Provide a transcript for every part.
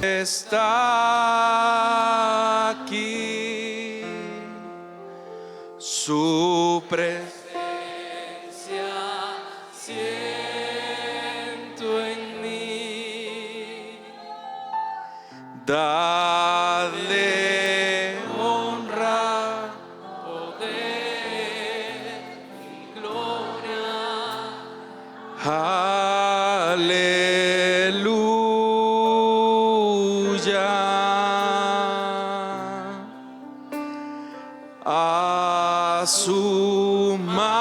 está aquí, su presencia siento en mí. Dadle honra, poder y gloria. A su majestad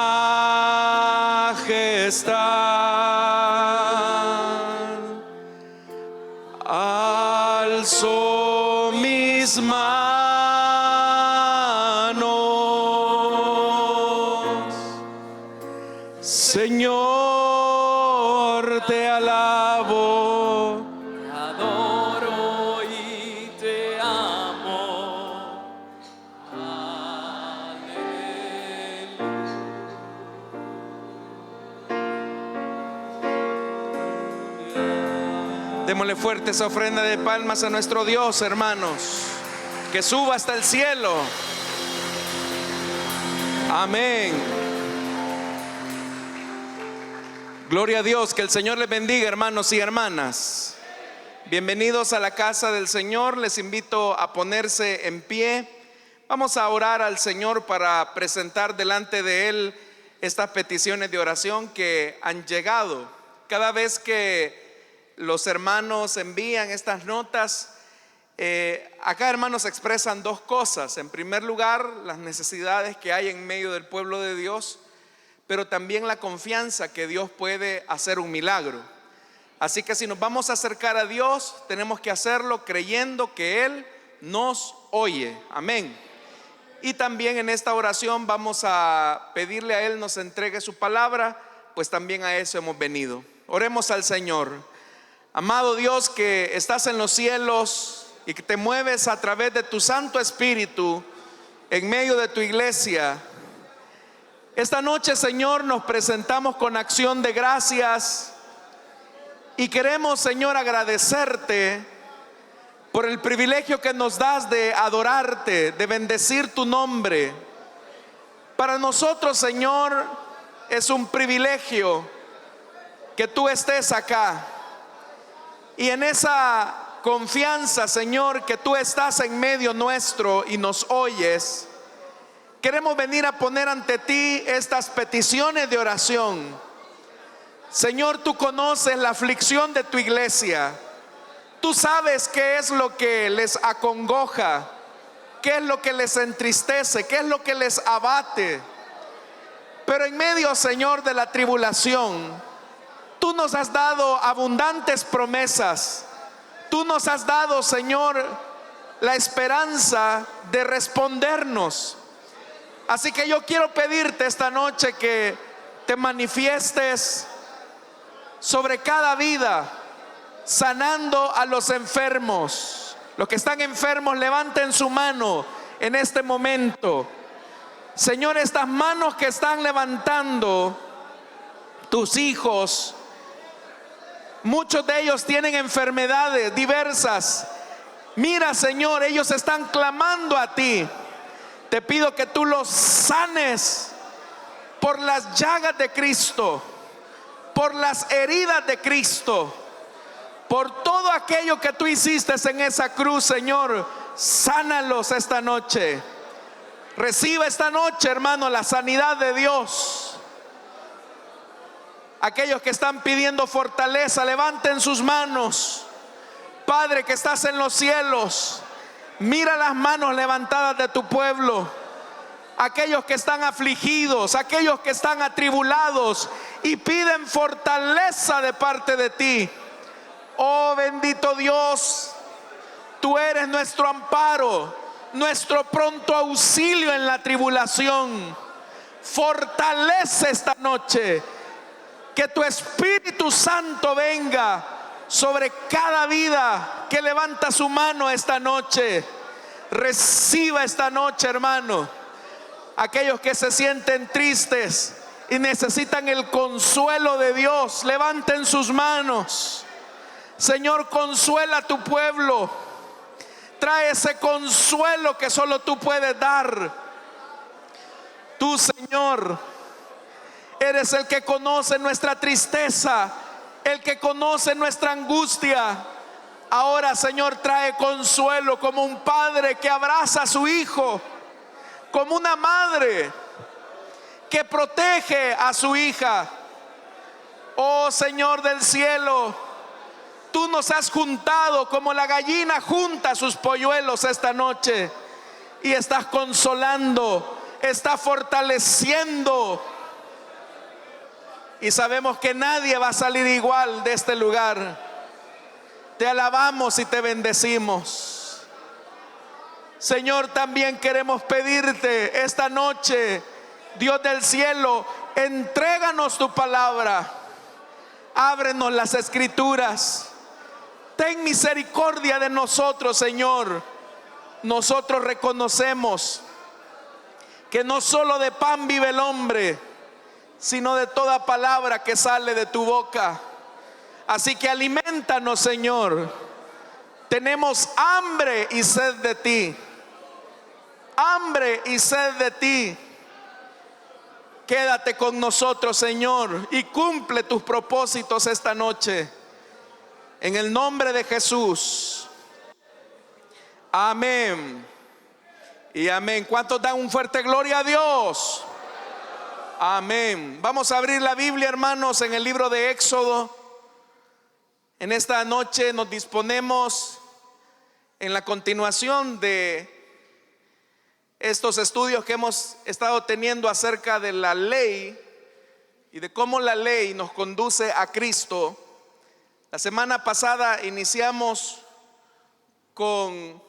alzo mis manos, Señor, te alabo, te adoro y te amo. Démosle fuerte esa ofrenda de palmas a nuestro Dios, hermanos, que suba hasta el cielo. Amén. Gloria a Dios, que el Señor les bendiga, hermanos y hermanas. Bienvenidos a la casa del Señor. Les invito a ponerse en pie. Vamos a orar al Señor para presentar delante de Él estas peticiones de oración que han llegado. Cada vez que los hermanos envían estas notas, acá, hermanos, expresan dos cosas. En primer lugar, las necesidades que hay en medio del pueblo de Dios, pero también la confianza que Dios puede hacer un milagro. Así que si nos vamos a acercar a Dios, tenemos que hacerlo creyendo que Él nos oye. Amén. Y también en esta oración vamos a pedirle a Él nos entregue su palabra, pues también a eso hemos venido. Oremos al Señor. Amado Dios, que estás en los cielos y que te mueves a través de tu Santo Espíritu en medio de tu iglesia, esta noche, Señor, nos presentamos con acción de gracias y queremos, Señor, agradecerte por el privilegio que nos das de adorarte, de bendecir tu nombre. Para nosotros, Señor, es un privilegio que tú estés acá. Y en esa confianza, Señor, que tú estás en medio nuestro y nos oyes, queremos venir a poner ante ti estas peticiones de oración. Señor, tú conoces la aflicción de tu iglesia. Tú sabes qué es lo que les acongoja, qué es lo que les entristece, qué es lo que les abate. Pero en medio, Señor, de la tribulación, tú nos has dado abundantes promesas. Tú nos has dado, Señor, la esperanza de respondernos. Así que yo quiero pedirte esta noche que te manifiestes sobre cada vida, sanando a los enfermos. Los que están enfermos, levanten su mano en este momento. Señor, estas manos que están levantando tus hijos, muchos de ellos tienen enfermedades diversas. Mira, Señor, ellos están clamando a ti. Te pido que tú los sanes por las llagas de Cristo, por las heridas de Cristo, por todo aquello que tú hiciste en esa cruz, Señor. Sánalos esta noche. Reciba esta noche, hermano, la sanidad de Dios. Aquellos que están pidiendo fortaleza, levanten sus manos. Padre que estás en los cielos, mira las manos levantadas de tu pueblo. Aquellos que están afligidos, aquellos que están atribulados y piden fortaleza de parte de ti. Oh bendito Dios, tú eres nuestro amparo, nuestro pronto auxilio en la tribulación. Fortalece esta noche. Que tu Espíritu Santo venga sobre cada vida que levanta su mano esta noche. Reciba esta noche, hermano. Aquellos que se sienten tristes y necesitan el consuelo de Dios, levanten sus manos. Señor, consuela a tu pueblo. Trae ese consuelo que solo tú puedes dar. Tú, Señor, eres el que conoce nuestra tristeza, el que conoce nuestra angustia. Ahora, Señor, trae consuelo como un padre que abraza a su hijo, como una madre que protege a su hija. Oh Señor del cielo, tú nos has juntado como la gallina junta sus polluelos esta noche, y estás consolando, estás fortaleciendo. Y sabemos que nadie va a salir igual de este lugar. Te alabamos y te bendecimos. Señor, también queremos pedirte esta noche, Dios del cielo, entréganos tu palabra. Ábrenos las escrituras. Ten misericordia de nosotros, Señor. Nosotros reconocemos que no solo de pan vive el hombre, sino de toda palabra que sale de tu boca. Así que aliméntanos, Señor. Tenemos hambre y sed de ti. Hambre y sed de ti. Quédate con nosotros, Señor, y cumple tus propósitos esta noche. En el nombre de Jesús. Amén. Y amén. ¿Cuántos dan un fuerte gloria a Dios? Amén. Vamos a abrir la Biblia, hermanos, en el libro de Éxodo. En esta noche nos disponemos en la continuación de estos estudios que hemos estado teniendo acerca de la ley y de cómo la ley nos conduce a Cristo. La semana pasada iniciamos con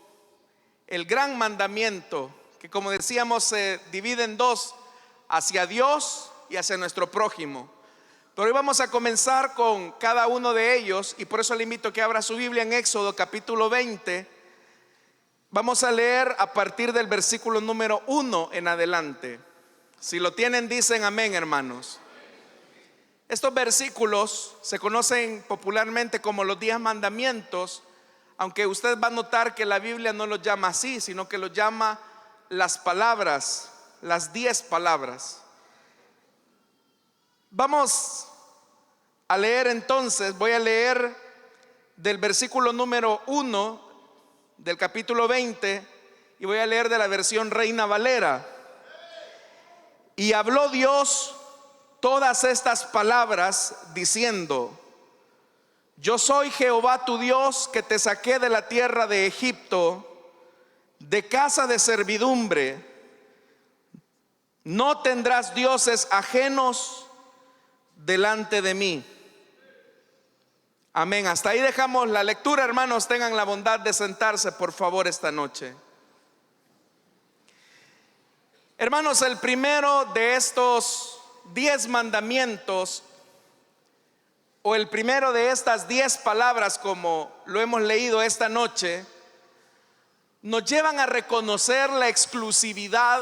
el gran mandamiento, que como decíamos se divide en dos: hacia Dios y hacia nuestro prójimo. Pero hoy vamos a comenzar con cada uno de ellos, y por eso le invito a que abra su Biblia en Éxodo capítulo 20. Vamos a leer a partir del versículo número 1 en adelante. Si lo tienen, dicen amén, hermanos. Estos versículos se conocen popularmente como los 10 mandamientos, aunque usted va a notar que la Biblia no los llama así, sino que los llama las palabras, las 10 palabras. Vamos a leer entonces, voy a leer del versículo número 1 del capítulo 20, y voy a leer de la versión Reina Valera. Y habló Dios todas estas palabras diciendo: yo soy Jehová tu Dios, que te saqué de la tierra de Egipto, de casa de servidumbre. No tendrás dioses ajenos delante de mí. Amén. Hasta ahí dejamos la lectura, hermanos. Tengan la bondad de sentarse, por favor, esta noche. Hermanos, el primero de estos 10 mandamientos, o el primero de estas 10 palabras, como lo hemos leído esta noche, nos llevan a reconocer la exclusividad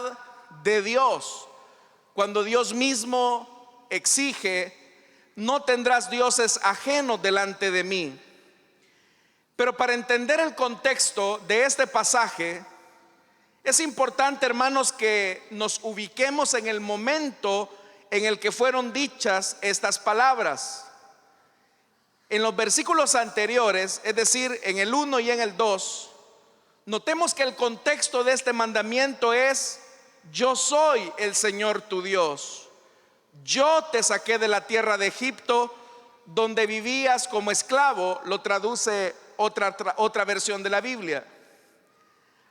de Dios, cuando Dios mismo exige: no tendrás dioses ajenos delante de mí. Pero para entender el contexto de este pasaje, es importante, hermanos, que nos ubiquemos en el momento en el que fueron dichas estas palabras. En los versículos anteriores, es decir, en el 1 y en el 2, notemos que el contexto de este mandamiento es: yo soy el Señor tu Dios. Yo te saqué de la tierra de Egipto, donde vivías como esclavo. Lo traduce otra versión de la Biblia.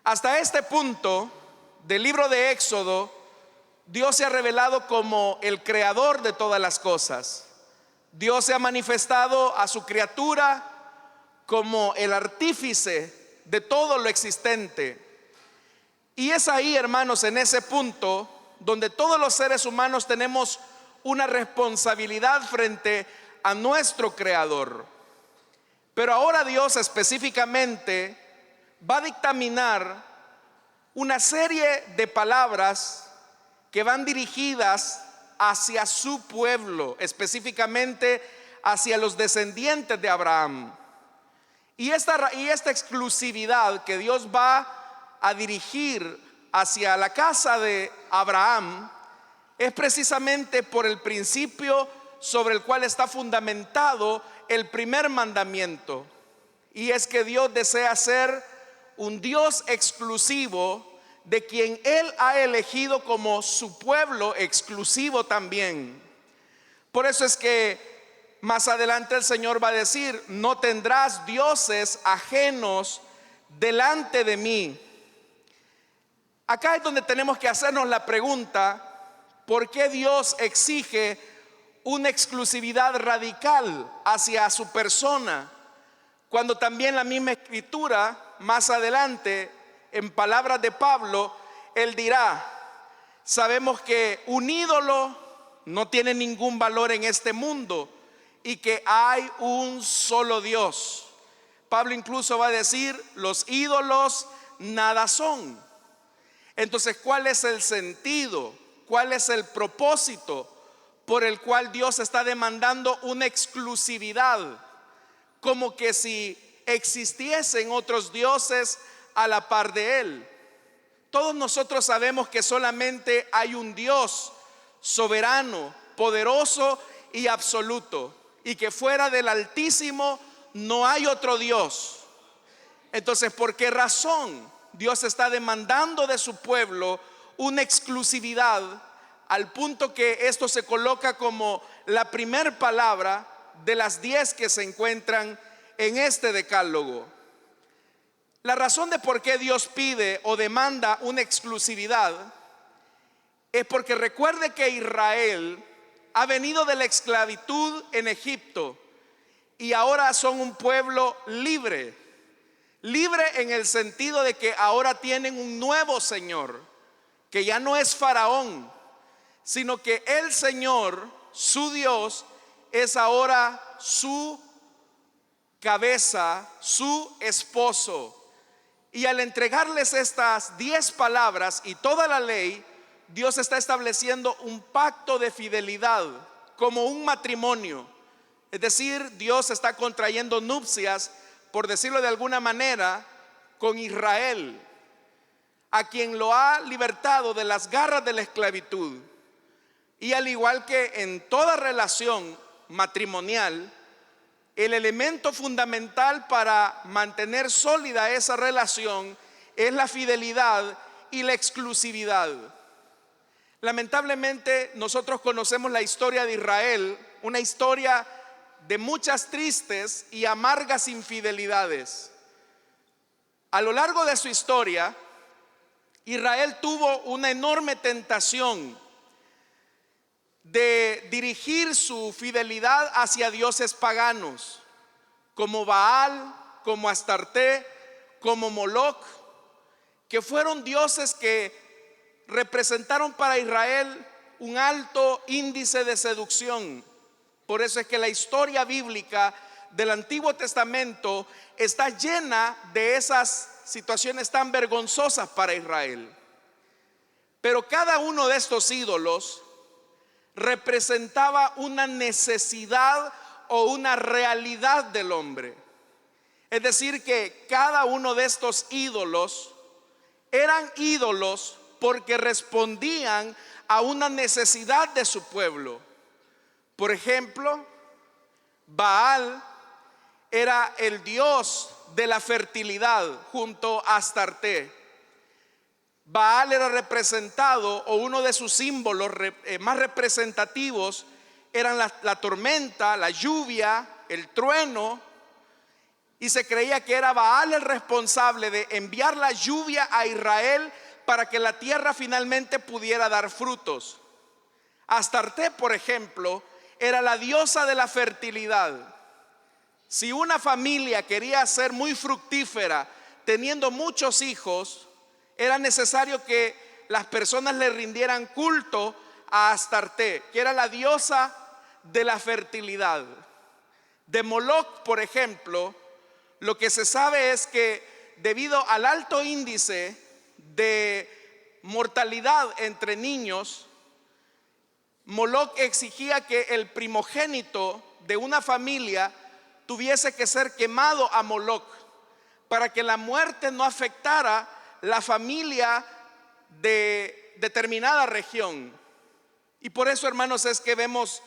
Hasta este punto del libro de Éxodo, Dios se ha revelado como el creador de todas las cosas. Dios se ha manifestado a su criatura como el artífice de todo lo existente. Y es ahí, hermanos, en ese punto donde todos los seres humanos tenemos una responsabilidad frente a nuestro creador. Pero ahora Dios específicamente va a dictaminar una serie de palabras que van dirigidas hacia su pueblo, específicamente hacia los descendientes de Abraham. Y esta exclusividad que Dios va a dirigir hacia la casa de Abraham es precisamente por el principio sobre el cual está fundamentado el primer mandamiento. Y es que Dios desea ser un Dios exclusivo de quien Él ha elegido como su pueblo exclusivo también. Por eso es que más adelante el Señor va a decir: no tendrás dioses ajenos delante de mí. Acá es donde tenemos que hacernos la pregunta: ¿por qué Dios exige una exclusividad radical hacia su persona? Cuando también la misma escritura, más adelante, en palabras de Pablo, él dirá: sabemos que un ídolo no tiene ningún valor en este mundo y que hay un solo Dios. Pablo incluso va a decir: los ídolos nada son. Entonces, ¿cuál es el sentido? ¿Cuál es el propósito por el cual Dios está demandando una exclusividad? Como que si existiesen otros dioses a la par de Él. Todos nosotros sabemos que solamente hay un Dios soberano, poderoso y absoluto, y que fuera del Altísimo no hay otro Dios. Entonces, ¿por qué razón Dios está demandando de su pueblo una exclusividad al punto que esto se coloca como la primer palabra de las 10 que se encuentran en este decálogo? La razón de por qué Dios pide o demanda una exclusividad es porque recuerde que Israel ha venido de la esclavitud en Egipto y ahora son un pueblo libre. Libre en el sentido de que ahora tienen un nuevo Señor, que ya no es Faraón, sino que el Señor, su Dios, es ahora su cabeza, su esposo. Y al entregarles estas 10 palabras y toda la ley, Dios está estableciendo un pacto de fidelidad, como un matrimonio. Es decir, Dios está contrayendo nupcias, por decirlo de alguna manera, con Israel, a quien lo ha libertado de las garras de la esclavitud. Y al igual que en toda relación matrimonial, el elemento fundamental para mantener sólida esa relación es la fidelidad y la exclusividad. Lamentablemente nosotros conocemos la historia de Israel, una historia de muchas tristes y amargas infidelidades. A lo largo de su historia, Israel tuvo una enorme tentación de dirigir su fidelidad hacia dioses paganos, como Baal, como Astarte, como Moloc, que fueron dioses que representaron para Israel un alto índice de seducción. Por eso es que la historia bíblica del Antiguo Testamento está llena de esas situaciones tan vergonzosas para Israel. Pero cada uno de estos ídolos representaba una necesidad o una realidad del hombre. Es decir, que cada uno de estos ídolos eran ídolos porque respondían a una necesidad de su pueblo. Por ejemplo, Baal era el dios de la fertilidad junto a Astarte. Baal era representado, o uno de sus símbolos más representativos eran la tormenta, la lluvia, el trueno, y se creía que era Baal el responsable de enviar la lluvia a Israel para que la tierra finalmente pudiera dar frutos. Astarte, por ejemplo, era la diosa de la fertilidad. Si una familia quería ser muy fructífera, teniendo muchos hijos, era necesario que las personas le rindieran culto a Astarte, que era la diosa de la fertilidad. De Moloc, por ejemplo, lo que se sabe es que debido al alto índice de mortalidad entre niños, Moloc exigía que el primogénito de una familia tuviese que ser quemado a Moloc, para que la muerte no afectara la familia de determinada región. Y por eso, hermanos, es que vemos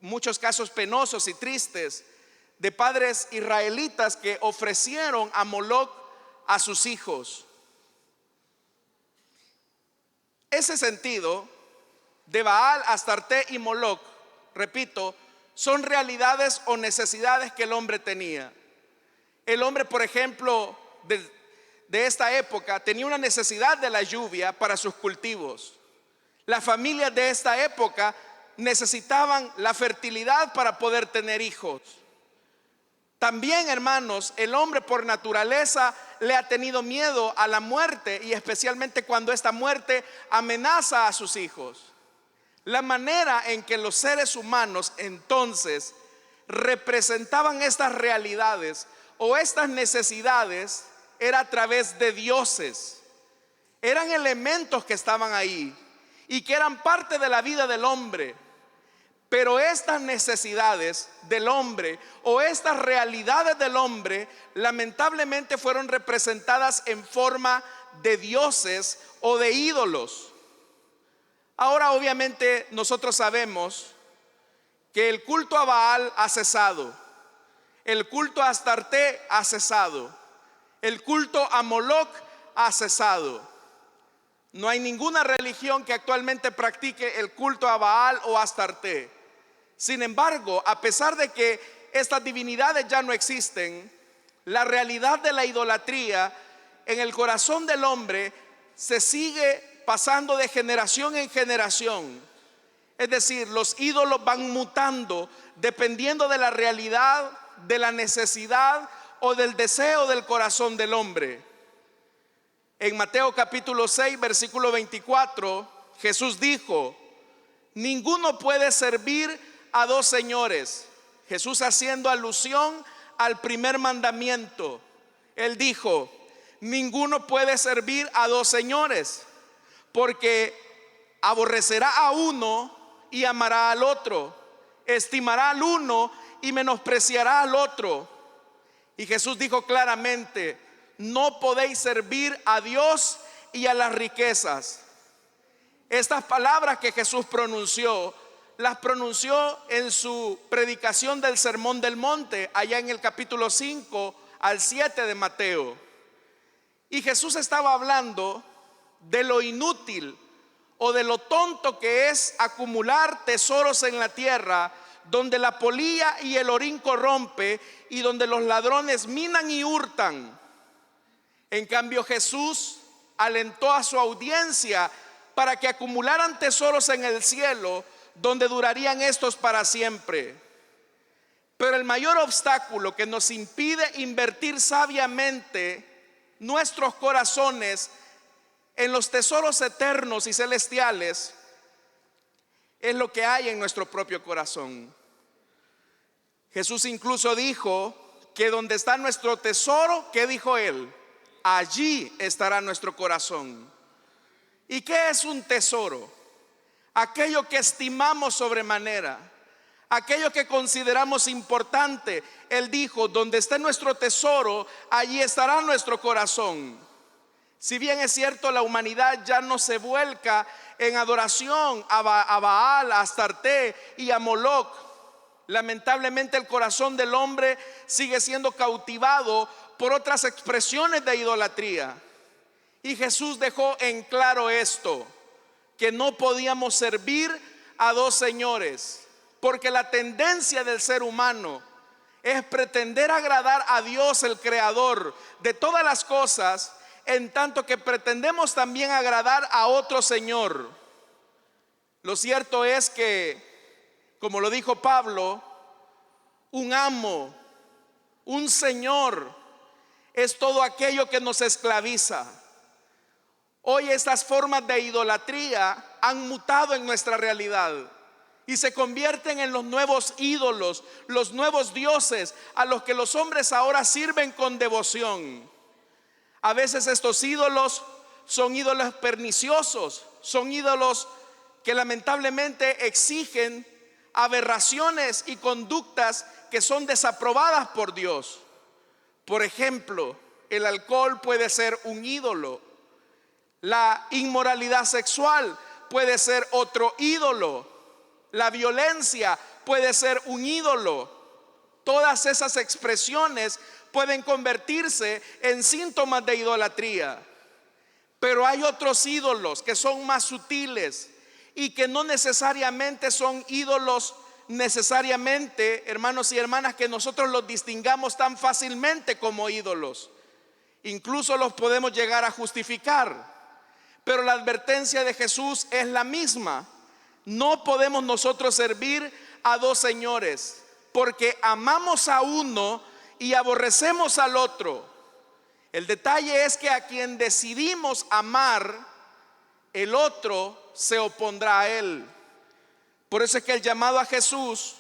muchos casos penosos y tristes de padres israelitas que ofrecieron a Moloc a sus hijos. Ese sentido de Baal, Astarté y Moloc, repito, son realidades o necesidades que el hombre tenía. El hombre, por ejemplo, de esta época tenía una necesidad de la lluvia para sus cultivos. Las familias de esta época necesitaban la fertilidad para poder tener hijos. También, hermanos, el hombre por naturaleza le ha tenido miedo a la muerte, y especialmente cuando esta muerte amenaza a sus hijos. La manera en que los seres humanos entonces representaban estas realidades o estas necesidades era a través de dioses. Eran elementos que estaban ahí y que eran parte de la vida del hombre. Pero estas necesidades del hombre o estas realidades del hombre lamentablemente fueron representadas en forma de dioses o de ídolos. Ahora, obviamente, nosotros sabemos que el culto a Baal ha cesado, el culto a Astarté ha cesado, el culto a Moloc ha cesado. No hay ninguna religión que actualmente practique el culto a Baal o a Astarté. Sin embargo, a pesar de que estas divinidades ya no existen, la realidad de la idolatría en el corazón del hombre se sigue pasando de generación en generación. Es decir, los ídolos van mutando dependiendo de la realidad, de la necesidad o del deseo del corazón del hombre. En Mateo capítulo 6, versículo 24, Jesús dijo: ninguno puede servir a dos señores. Jesús, haciendo alusión al primer mandamiento, él dijo: ninguno puede servir a dos señores, porque aborrecerá a uno y amará al otro, estimará al uno y menospreciará al otro. Y Jesús dijo claramente: no podéis servir a Dios y a las riquezas. Estas palabras que Jesús pronunció, las pronunció en su predicación del Sermón del Monte, allá en el capítulo 5 al 7 de Mateo. Y Jesús estaba hablando de lo inútil o de lo tonto que es acumular tesoros en la tierra, donde la polilla y el orín corrompe y donde los ladrones minan y hurtan. En cambio, Jesús alentó a su audiencia para que acumularan tesoros en el cielo, donde durarían estos para siempre. Pero el mayor obstáculo que nos impide invertir sabiamente nuestros corazones en los tesoros eternos y celestiales es lo que hay en nuestro propio corazón. Jesús incluso dijo que donde está nuestro tesoro, ¿qué dijo él? Allí estará nuestro corazón. ¿Y qué es un tesoro? Aquello que estimamos sobremanera, aquello que consideramos importante. Él dijo: donde esté nuestro tesoro, allí estará nuestro corazón. Si bien es cierto, la humanidad ya no se vuelca en adoración a Baal, a Astarté y a Moloc, lamentablemente el corazón del hombre sigue siendo cautivado por otras expresiones de idolatría. Y Jesús dejó en claro esto, que no podíamos servir a dos señores, porque la tendencia del ser humano es pretender agradar a Dios, el creador de todas las cosas, en tanto que pretendemos también agradar a otro señor. Lo cierto es que, como lo dijo Pablo, un amo, un señor, es todo aquello que nos esclaviza. Hoy estas formas de idolatría han mutado en nuestra realidad y se convierten en los nuevos ídolos, los nuevos dioses a los que los hombres ahora sirven con devoción. A veces estos ídolos son ídolos perniciosos, son ídolos que lamentablemente exigen aberraciones y conductas que son desaprobadas por Dios. Por ejemplo, el alcohol puede ser un ídolo. La inmoralidad sexual puede ser otro ídolo. La violencia puede ser un ídolo. Todas esas expresiones pueden convertirse en síntomas de idolatría. Pero hay otros ídolos que son más sutiles y que no necesariamente son ídolos necesariamente, hermanos y hermanas, que nosotros los distingamos tan fácilmente como ídolos. Incluso los podemos llegar a justificar. Pero la advertencia de Jesús es la misma. No podemos nosotros servir a dos señores, porque amamos a uno y aborrecemos al otro. El detalle es que a quien decidimos amar, el otro se opondrá a él. Por eso es que el llamado a Jesús,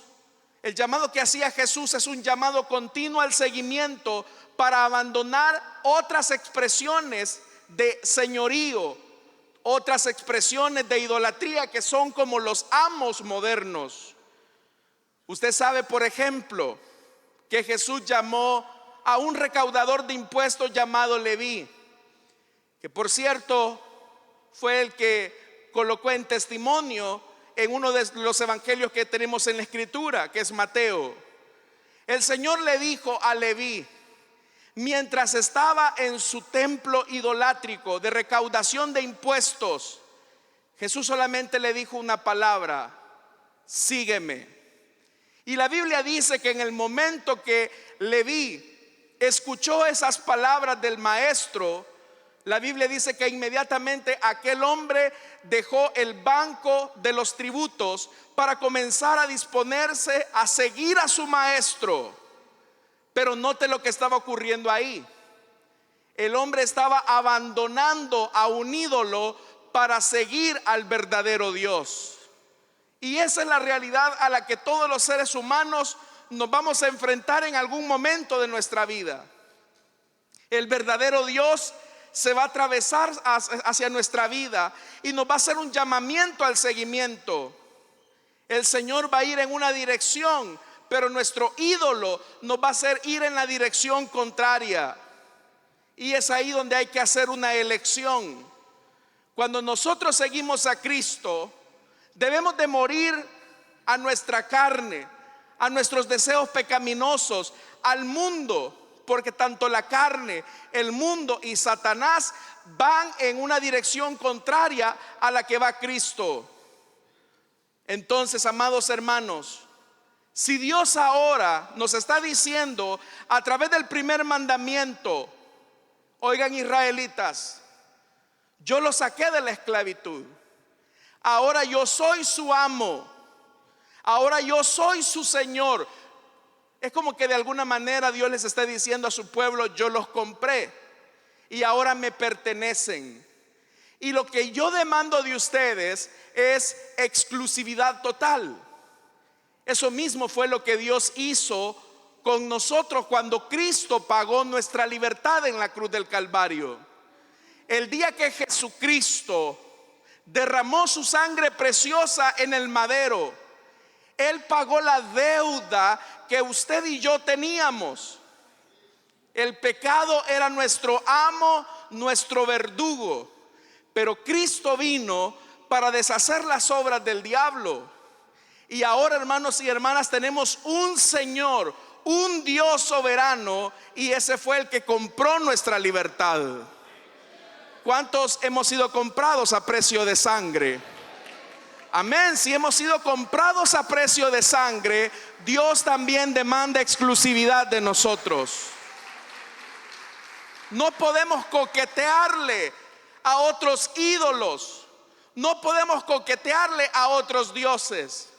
el llamado que hacía Jesús es un llamado continuo al seguimiento para abandonar otras expresiones de señorío, otras expresiones de idolatría que son como los amos modernos. Usted sabe, por ejemplo, que Jesús llamó a un recaudador de impuestos llamado Leví, que por cierto fue el que colocó en testimonio en uno de los evangelios que tenemos en la escritura, que es Mateo. El Señor le dijo a Leví, mientras estaba en su templo idolátrico de recaudación de impuestos, Jesús solamente le dijo una palabra: sígueme. Y la Biblia dice que en el momento que Leví escuchó esas palabras del maestro, la Biblia dice que inmediatamente aquel hombre dejó el banco de los tributos para comenzar a disponerse a seguir a su maestro. Pero note lo que estaba ocurriendo ahí. El hombre estaba abandonando a un ídolo para seguir al verdadero Dios. Y esa es la realidad a la que todos los seres humanos nos vamos a enfrentar en algún momento de nuestra vida. El verdadero Dios se va a atravesar hacia nuestra vida y nos va a hacer un llamamiento al seguimiento. El Señor va a ir en una dirección, pero nuestro ídolo nos va a hacer ir en la dirección contraria. Y es ahí donde hay que hacer una elección. Cuando nosotros seguimos a Cristo, debemos de morir a nuestra carne, a nuestros deseos pecaminosos, al mundo. Porque tanto la carne, el mundo y Satanás van en una dirección contraria a la que va Cristo. Entonces, amados hermanos, si Dios ahora nos está diciendo a través del primer mandamiento: oigan, israelitas, yo los saqué de la esclavitud, ahora yo soy su amo, ahora yo soy su Señor. Es como que de alguna manera Dios les está diciendo a su pueblo: yo los compré y ahora me pertenecen. Y lo que yo demando de ustedes es exclusividad total. Eso mismo fue lo que Dios hizo con nosotros cuando Cristo pagó nuestra libertad en la cruz del Calvario. El día que Jesucristo derramó su sangre preciosa en el madero, Él pagó la deuda que usted y yo teníamos. El pecado era nuestro amo, nuestro verdugo, pero Cristo vino para deshacer las obras del diablo. Y ahora, hermanos y hermanas, tenemos un Señor, un Dios soberano, y ese fue el que compró nuestra libertad. ¿Cuántos hemos sido comprados a precio de sangre? Amén. Si hemos sido comprados a precio de sangre, Dios también demanda exclusividad de nosotros. No podemos coquetearle a otros ídolos. No podemos coquetearle a otros dioses.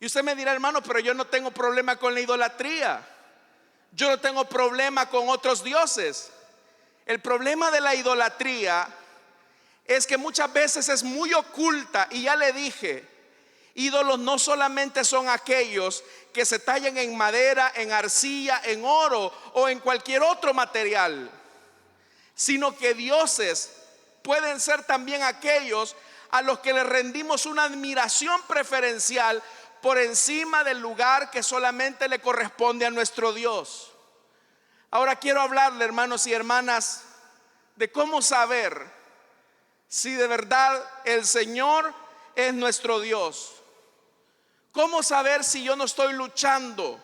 Y usted me dirá: hermano, pero yo no tengo problema con la idolatría. Yo no tengo problema con otros dioses. El problema de la idolatría es que muchas veces es muy oculta. Y ya le dije, ídolos no solamente son aquellos que se tallan en madera, en arcilla, en oro o en cualquier otro material, sino que dioses pueden ser también aquellos a los que le rendimos una admiración preferencial por encima del lugar que solamente le corresponde a nuestro Dios. Ahora quiero hablarle, hermanos y hermanas, de cómo saber si de verdad el Señor es nuestro Dios. ¿Cómo saber si yo no estoy luchando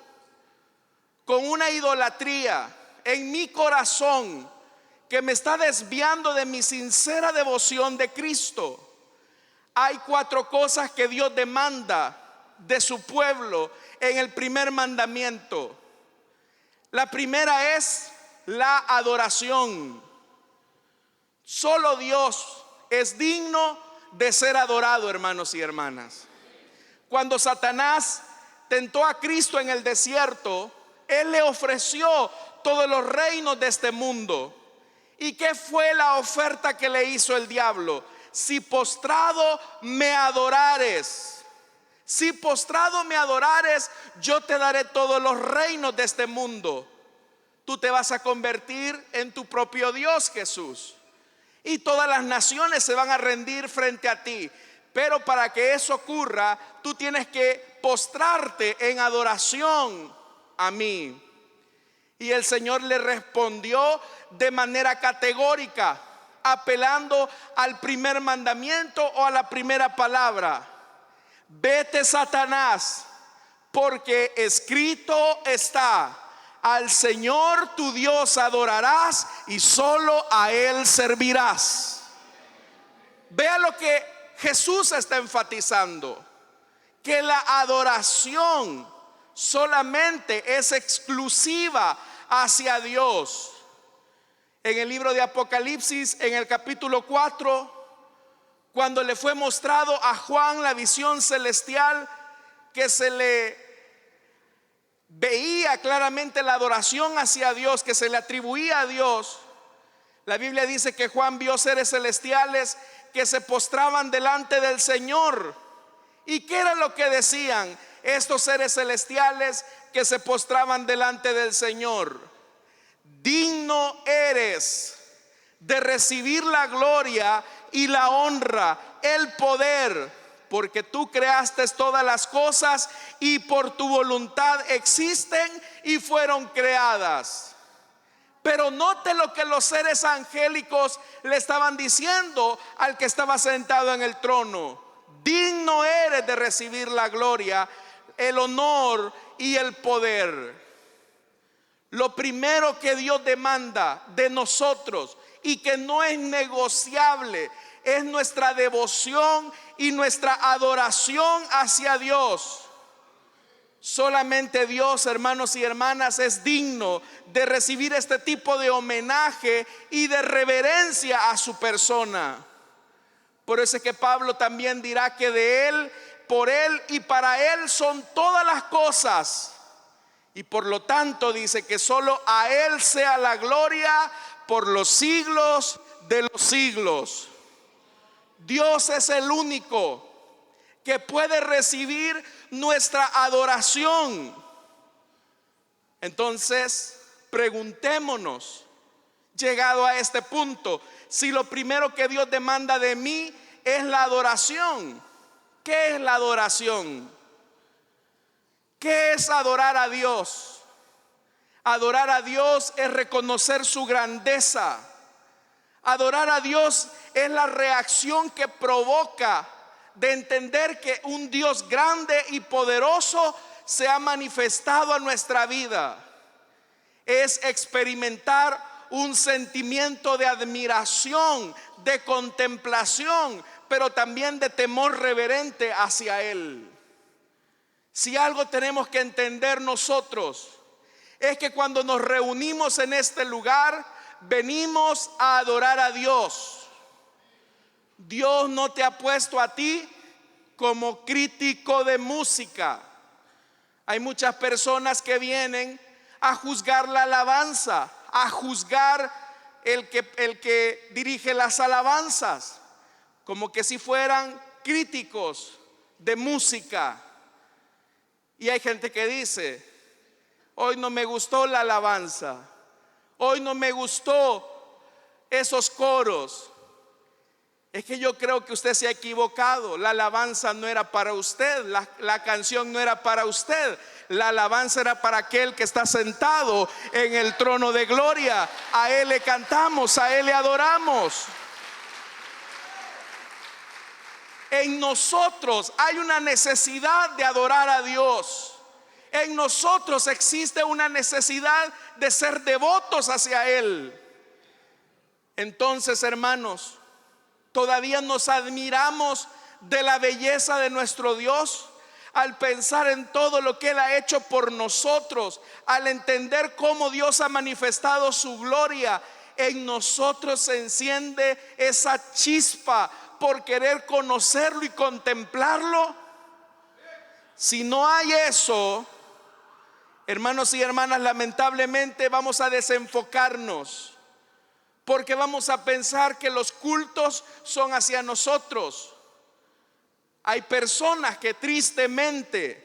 con una idolatría en mi corazón que me está desviando de mi sincera devoción de Cristo? Hay 4 cosas que Dios demanda de su pueblo en el primer mandamiento. La primera es la adoración. Solo Dios es digno de ser adorado, hermanos y hermanas. Cuando Satanás tentó a Cristo en el desierto, Él le ofreció todos los reinos de este mundo. ¿Y qué fue la oferta que le hizo el diablo? Si postrado me adorares, si postrado me adorares, yo te daré todos los reinos de este mundo. Tú te vas a convertir en tu propio Dios, Jesús, y todas las naciones se van a rendir frente a ti. Pero para que eso ocurra, tú tienes que postrarte en adoración a mí. Y el Señor le respondió de manera categórica, apelando al primer mandamiento o a la primera palabra: vete, Satanás, porque escrito está: al Señor tu Dios adorarás y solo a Él servirás. Vea lo que Jesús está enfatizando: que la adoración solamente es exclusiva hacia Dios. En el libro de Apocalipsis, en el capítulo 4, cuando le fue mostrado a Juan la visión celestial, que se le veía claramente la adoración hacia Dios, que se le atribuía a Dios, la Biblia dice que Juan vio seres celestiales que se postraban delante del Señor. ¿Y qué era lo que decían estos seres celestiales que se postraban delante del Señor? Digno eres de recibir la gloria y la honra, el poder, porque tú creaste todas las cosas y por tu voluntad existen y fueron creadas. Pero note lo que los seres angélicos le estaban diciendo al que estaba sentado en el trono: digno eres de recibir la gloria, el honor y el poder. Lo primero que Dios demanda de nosotros y que no es negociable es nuestra devoción y nuestra adoración hacia Dios. Solamente Dios, hermanos y hermanas, es digno de recibir este tipo de homenaje y de reverencia a su persona. Por eso es que Pablo también dirá que de Él, por Él y para Él son todas las cosas. Y por lo tanto dice que solo a Él sea la gloria por los siglos de los siglos. Dios es el único que puede recibir nuestra adoración. Entonces, preguntémonos, llegado a este punto, si lo primero que Dios demanda de mí es la adoración. ¿Qué es la adoración? ¿Qué es adorar a Dios? Adorar a Dios es reconocer su grandeza. Adorar a Dios es la reacción que provoca de entender que un Dios grande y poderoso se ha manifestado a nuestra vida. Es experimentar un sentimiento de admiración, de contemplación, pero también de temor reverente hacia Él. Si algo tenemos que entender nosotros, es que cuando nos reunimos en este lugar, venimos a adorar a Dios. Dios no te ha puesto a ti como crítico de música. Hay muchas personas que vienen a juzgar la alabanza, a juzgar el que dirige las alabanzas, como que si fueran críticos de música. Y hay gente que dice: hoy no me gustó la alabanza, hoy no me gustó esos coros. Es que yo creo que usted se ha equivocado. La alabanza no era para usted, la canción no era para usted. La alabanza era para aquel que está sentado en el trono de gloria. A Él le cantamos, a Él le adoramos. En nosotros hay una necesidad de adorar a Dios. En nosotros existe una necesidad de ser devotos hacia Él. Entonces, hermanos, todavía nos admiramos de la belleza de nuestro Dios al pensar en todo lo que Él ha hecho por nosotros, al entender cómo Dios ha manifestado su gloria. En nosotros se enciende esa chispa por querer conocerlo y contemplarlo. Si no hay eso, hermanos y hermanas, lamentablemente vamos a desenfocarnos, porque vamos a pensar que los cultos son hacia nosotros. Hay personas que tristemente,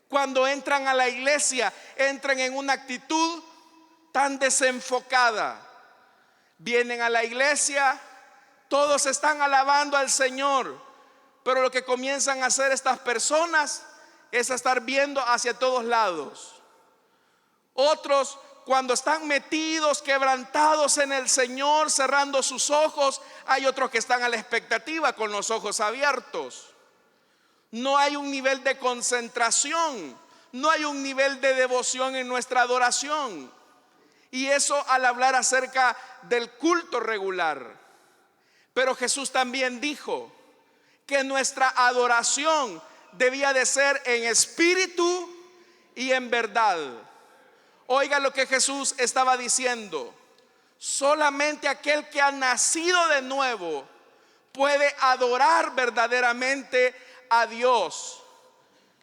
cuando entran a la iglesia, entran en una actitud tan desenfocada. Vienen a la iglesia, todos están alabando al Señor, pero lo que comienzan a hacer estas personas es estar viendo hacia todos lados. Otros, cuando están metidos, quebrantados en el Señor, cerrando sus ojos, hay otros que están a la expectativa con los ojos abiertos. No hay un nivel de concentración, no hay un nivel de devoción en nuestra adoración. Y eso al hablar acerca del culto regular. Pero Jesús también dijo que nuestra adoración debía de ser en espíritu y en verdad. Oiga lo que Jesús estaba diciendo: solamente aquel que ha nacido de nuevo puede adorar verdaderamente a Dios.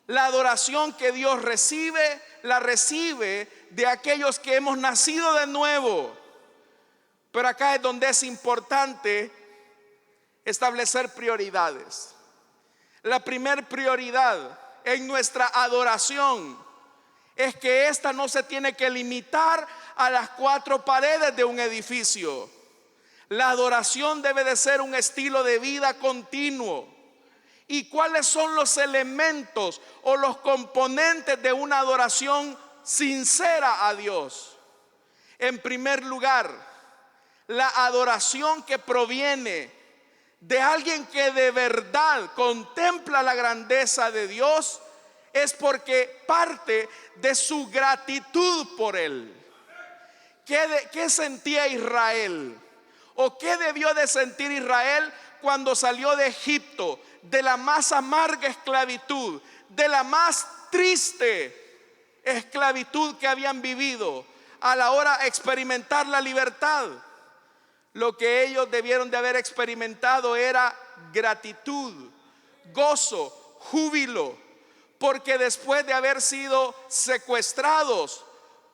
La adoración que Dios recibe, la recibe de aquellos que hemos nacido de nuevo. Pero acá es donde es importante establecer prioridades. La primer prioridad en nuestra adoración es que esta no se tiene que limitar a las cuatro paredes de un edificio. La adoración debe de ser un estilo de vida continuo. ¿Y cuáles son los elementos o los componentes de una adoración sincera a Dios? En primer lugar, la adoración que proviene de alguien que de verdad contempla la grandeza de Dios es porque parte de su gratitud por Él. ¿Qué sentía Israel? ¿O qué debió de sentir Israel cuando salió de Egipto, de la más amarga esclavitud, de la más triste esclavitud que habían vivido, a la hora de experimentar la libertad? Lo que ellos debieron de haber experimentado era gratitud, gozo, júbilo, porque después de haber sido secuestrados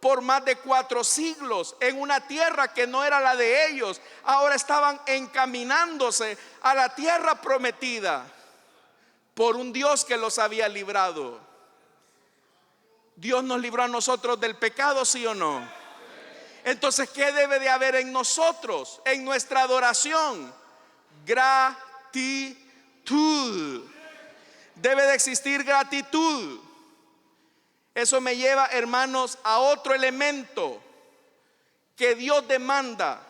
por más de 4 siglos en una tierra que no era la de ellos, ahora estaban encaminándose a la tierra prometida por un Dios que los había librado. Dios nos libró a nosotros del pecado, ¿sí o no? Entonces, ¿qué debe de haber en nosotros, en nuestra adoración? Gratitud. Debe de existir gratitud. Eso me lleva, hermanos, a otro elemento que Dios demanda.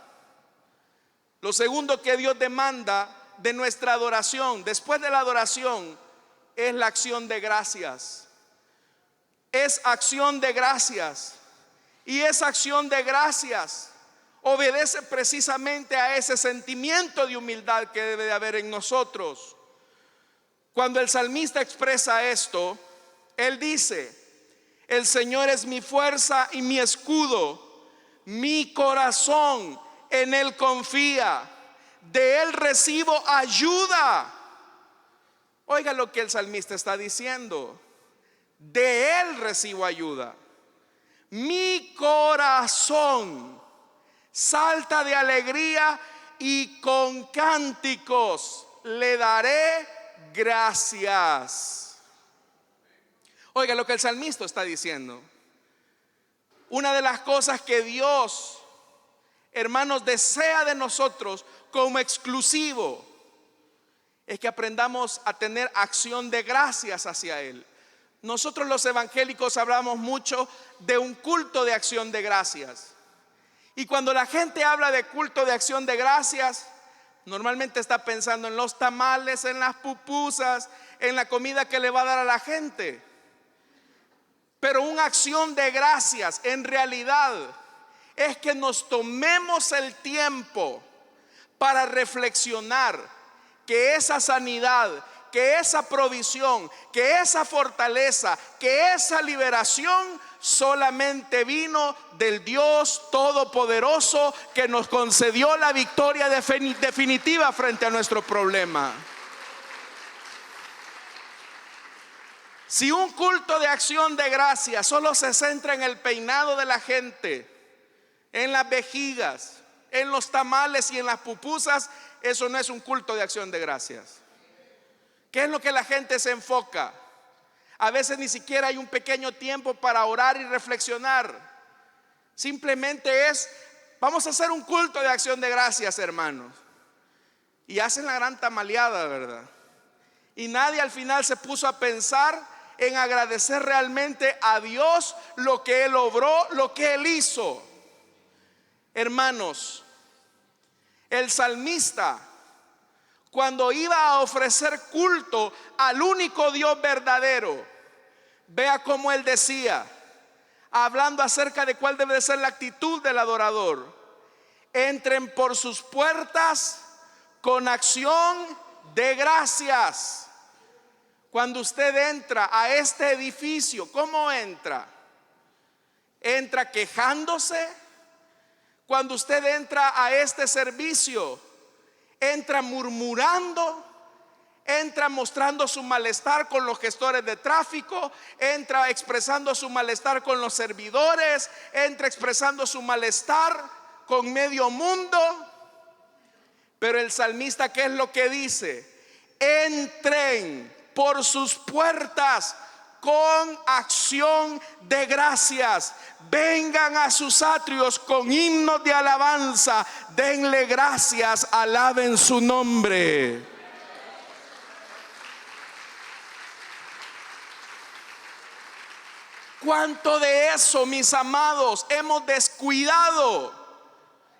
Lo segundo que Dios demanda de nuestra adoración, después de la adoración, es la acción de gracias. Es acción de gracias. Y esa acción de gracias obedece precisamente a ese sentimiento de humildad que debe de haber en nosotros. Cuando el salmista expresa esto, él dice: el Señor es mi fuerza y mi escudo, mi corazón en Él confía, de Él recibo ayuda. Oiga lo que el salmista está diciendo: de Él recibo ayuda. Mi corazón salta de alegría y con cánticos le daré gracias. Oiga lo que el salmista está diciendo. Una de las cosas que Dios, hermanos, desea de nosotros como exclusivo es que aprendamos a tener acción de gracias hacia Él. Nosotros los evangélicos hablamos mucho de un culto de acción de gracias. Y cuando la gente habla de culto de acción de gracias, normalmente está pensando en los tamales, en las pupusas, en la comida que le va a dar a la gente. Pero una acción de gracias en realidad es que nos tomemos el tiempo para reflexionar que esa sanidad, que esa provisión, que esa fortaleza, que esa liberación solamente vino del Dios Todopoderoso, que nos concedió la victoria definitiva frente a nuestro problema. Si un culto de acción de gracia solo se centra en el peinado de la gente, en las vejigas, en los tamales y en las pupusas, eso no es un culto de acción de gracias. ¿Qué es lo que la gente se enfoca? A veces ni siquiera hay un pequeño tiempo para orar y reflexionar. Simplemente es, vamos a hacer un culto de acción de gracias, hermanos. Y hacen la gran tamaleada, ¿verdad? Y nadie al final se puso a pensar en agradecer realmente a Dios lo que Él obró, lo que Él hizo. Hermanos, el salmista, cuando iba a ofrecer culto al único Dios verdadero, vea cómo él decía, hablando acerca de cuál debe de ser la actitud del adorador: entren por sus puertas con acción de gracias. Cuando usted entra a este edificio, ¿cómo entra? ¿Entra quejándose? Cuando usted entra a este servicio, ¿entra murmurando? ¿Entra mostrando su malestar con los gestores de tráfico? ¿Entra expresando su malestar con los servidores? ¿Entra expresando su malestar con medio mundo? Pero el salmista, ¿qué es lo que dice? Entren por sus puertas con acción de gracias, vengan a sus atrios con himnos de alabanza, denle gracias, alaben su nombre. ¿Cuánto de eso, mis amados, hemos descuidado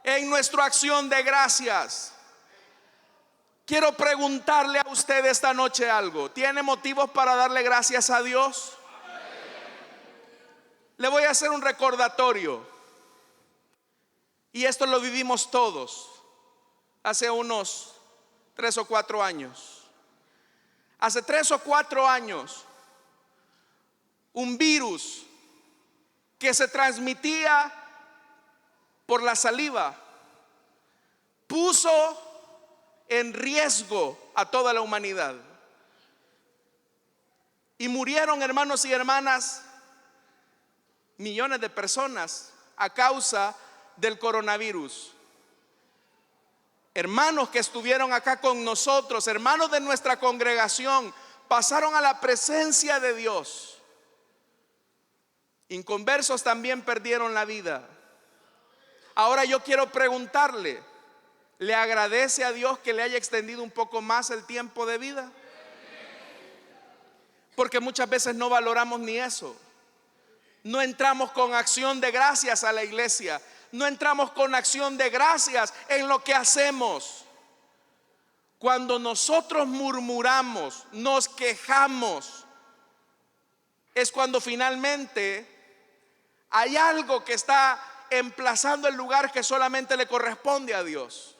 en nuestra acción de gracias? Quiero preguntarle a usted esta noche algo. ¿Tiene motivos para darle gracias a Dios? Le voy a hacer un recordatorio. Y esto lo vivimos todos hace unos 3 o 4 años. Hace 3 o 4 años, un virus que se transmitía por la saliva puso en riesgo a toda la humanidad. Y murieron, hermanos y hermanas, millones de personas a causa del coronavirus. Hermanos que estuvieron acá con nosotros, hermanos de nuestra congregación, pasaron a la presencia de Dios. Inconversos también perdieron la vida. Ahora yo quiero preguntarle, ¿le agradece a Dios que le haya extendido un poco más el tiempo de vida? Porque muchas veces no valoramos ni eso. No entramos con acción de gracias a la iglesia. No entramos con acción de gracias en lo que hacemos. Cuando nosotros murmuramos, nos quejamos, es cuando finalmente hay algo que está emplazando el lugar que solamente le corresponde a Dios.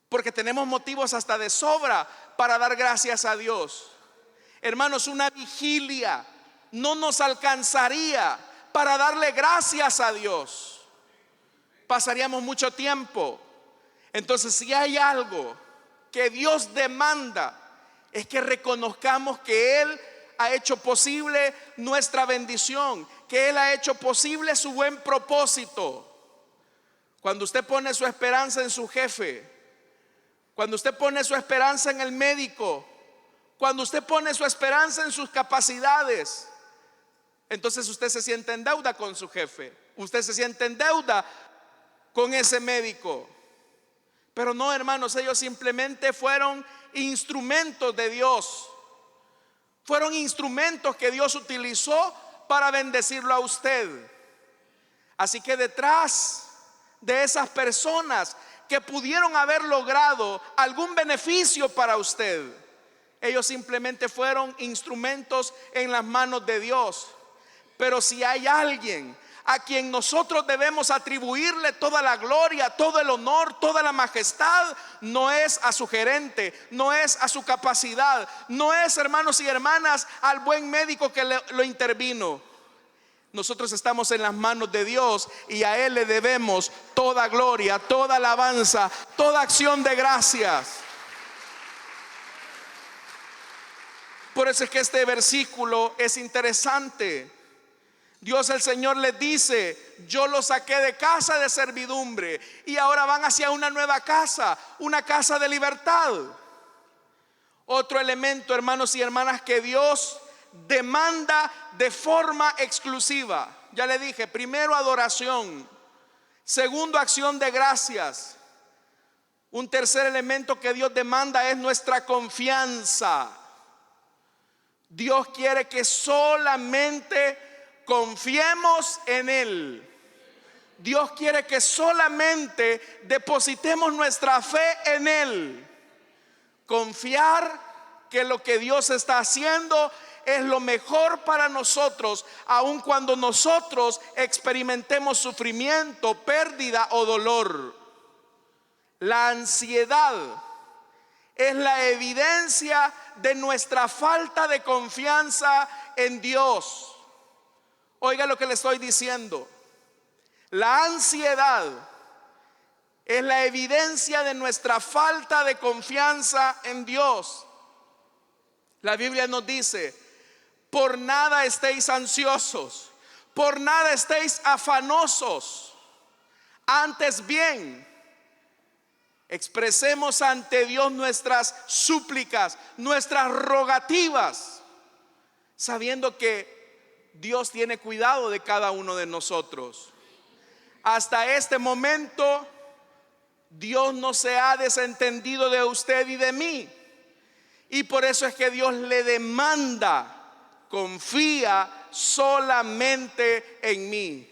Porque tenemos motivos hasta de sobra para dar gracias a Dios. Hermanos, una vigilia no nos alcanzaría para darle gracias a Dios. Pasaríamos mucho tiempo. Entonces, si hay algo que Dios demanda, es que reconozcamos que Él ha hecho posible nuestra bendición, que Él ha hecho posible su buen propósito. Cuando usted pone su esperanza en su jefe, cuando usted pone su esperanza en el médico, cuando usted pone su esperanza en sus capacidades, entonces usted se siente en deuda con su jefe, usted se siente en deuda con ese médico. Pero no, hermanos, ellos simplemente fueron instrumentos de Dios. Fueron instrumentos que Dios utilizó para bendecirlo a usted. Así que detrás de esas personas que pudieron haber logrado algún beneficio para usted, ellos simplemente fueron instrumentos en las manos de Dios. Pero si hay alguien a quien nosotros debemos atribuirle toda la gloria, todo el honor, toda la majestad, no es a su gerente, no es a su capacidad, no es, hermanos y hermanas, al buen médico que lo intervino. Nosotros estamos en las manos de Dios y a Él le debemos toda gloria, toda alabanza, toda acción de gracias. Por eso es que este versículo es interesante. Dios el Señor les dice: yo los saqué de casa de servidumbre y ahora van hacia una nueva casa, una casa de libertad. Otro elemento, hermanos y hermanas, que Dios demanda de forma exclusiva. Ya le dije, primero adoración, segundo acción de gracias. Un tercer elemento que Dios demanda es nuestra confianza. Dios quiere que solamente confiemos en Él. Dios quiere que solamente depositemos nuestra fe en Él. Confiar que lo que Dios está haciendo es lo mejor para nosotros, aun cuando nosotros experimentemos sufrimiento, pérdida o dolor. La ansiedad es la evidencia de nuestra falta de confianza en Dios. Oiga lo que le estoy diciendo. La ansiedad es la evidencia de nuestra falta de confianza en Dios. La Biblia nos dice: por nada estéis ansiosos, por nada estéis afanosos. Antes bien, expresemos ante Dios nuestras súplicas, nuestras rogativas, sabiendo que Dios tiene cuidado de cada uno de nosotros. Hasta este momento, Dios no se ha desentendido de usted y de mí. Y por eso es que Dios le demanda: confía solamente en mí.